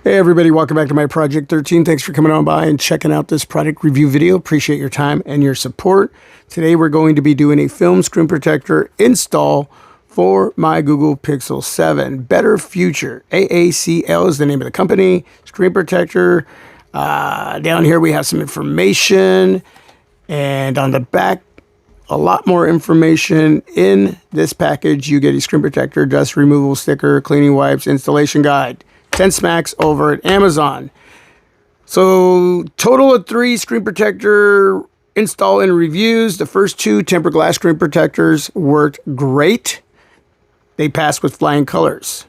Hey everybody, welcome back to my Project 13. Thanks for coming on by and checking out this product review video. Appreciate your time and your support. Today we're going to be doing a film screen protector install for my Google Pixel 7. Better Future. AACL is the name of the company. Screen protector. Down here we have some information. And on the back, a lot more information. In this package, you get a screen protector, dust removal sticker, cleaning wipes, installation guide. 10 smacks over at Amazon. So total of 3 screen protector install and reviews. The first 2 tempered glass screen protectors worked great. They passed with flying colors.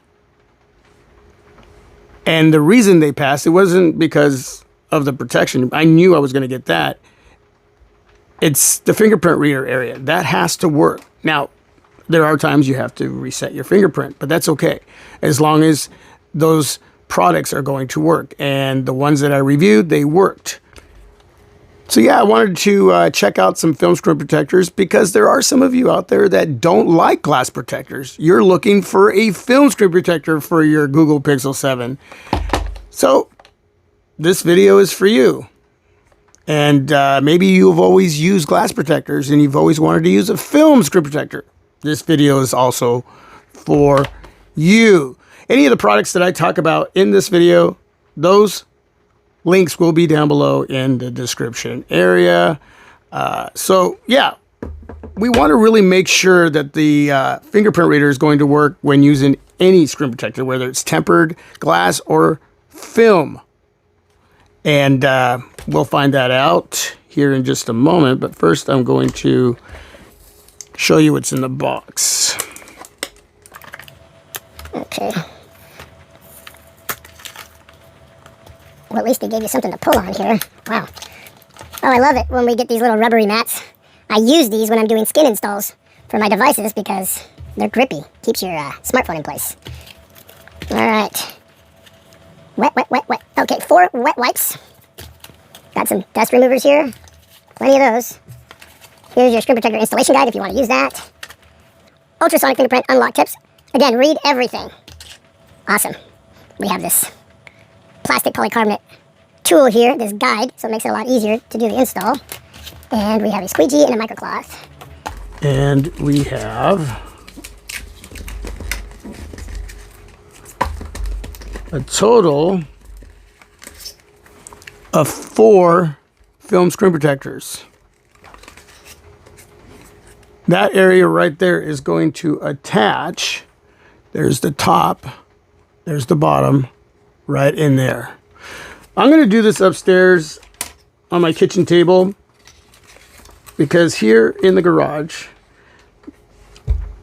And the reason they passed, it wasn't because of the protection. I knew I was going to get that. It's the fingerprint reader area. That has to work. Now, there are times you have to reset your fingerprint, but that's okay. As long as those products are going to work. And the ones that I reviewed, they worked. So yeah, I wanted to check out some film screen protectors because there are some of you out there that don't like glass protectors. You're looking for a film screen protector for your Google Pixel 7. So this video is for you. And maybe you've always used glass protectors and you've always wanted to use a film screen protector. This video is also for you. Any of the products that I talk about in this video, those links will be down below in the description area. So yeah, we want to really make sure that the fingerprint reader is going to work when using any screen protector, whether it's tempered glass or film. And we'll find that out here in just a moment. But first, I'm going to show you what's in the box. Okay. Well, at least they gave you something to pull on here. Wow. Oh, I love it when we get these little rubbery mats. I use these when I'm doing skin installs for my devices because they're grippy. Keeps your smartphone in place. All right. Wet, wet, wet, wet. Okay, 4 wet wipes. Got some dust removers here. Plenty of those. Here's your screen protector installation guide if you want to use that. Ultrasonic fingerprint unlock tips. Again, read everything. Awesome. We have this plastic polycarbonate tool here, this guide, so it makes it a lot easier to do the install. And we have a squeegee and a microcloth. And we have a total of 4 film screen protectors. That area right there is going to attach. There's the top, there's the bottom, right in there. I'm going to do this upstairs on my kitchen table because here in the garage,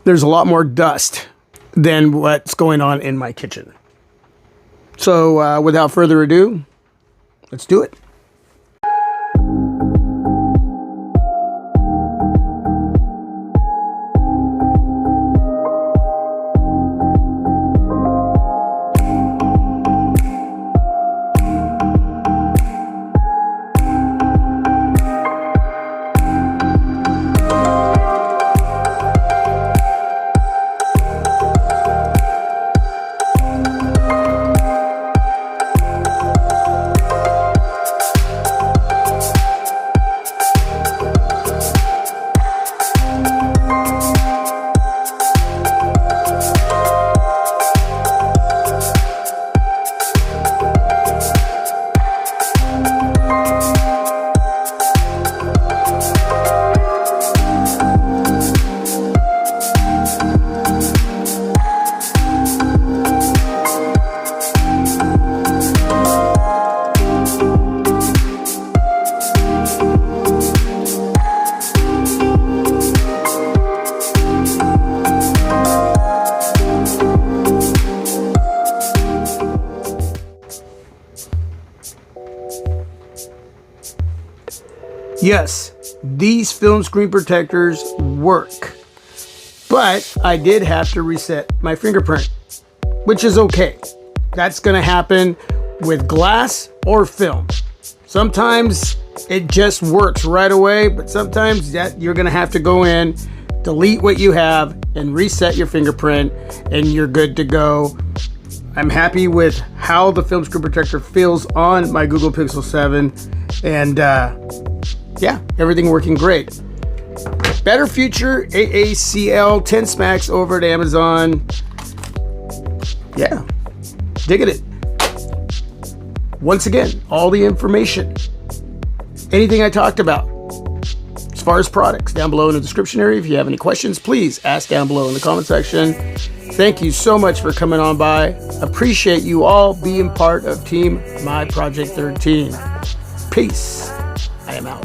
there's a lot more dust than what's going on in my kitchen. So without further ado, let's do it. Yes, these film screen protectors work, but I did have to reset my fingerprint, which is okay. That's going to happen with glass or film. Sometimes it just works right away, but sometimes that you're going to have to go in, delete what you have, and reset your fingerprint, and you're good to go. I'm happy with how the film screen protector feels on my Google Pixel 7. And yeah, everything working great. Better Future AACL 10 smacks over at Amazon. Yeah, digging it. Once again, all the information, anything I talked about as far as products, down below in the description area. If you have any questions, please ask down below in the comment section. Thank you so much for coming on by. Appreciate you all being part of Team My Project 13. Peace. I am out.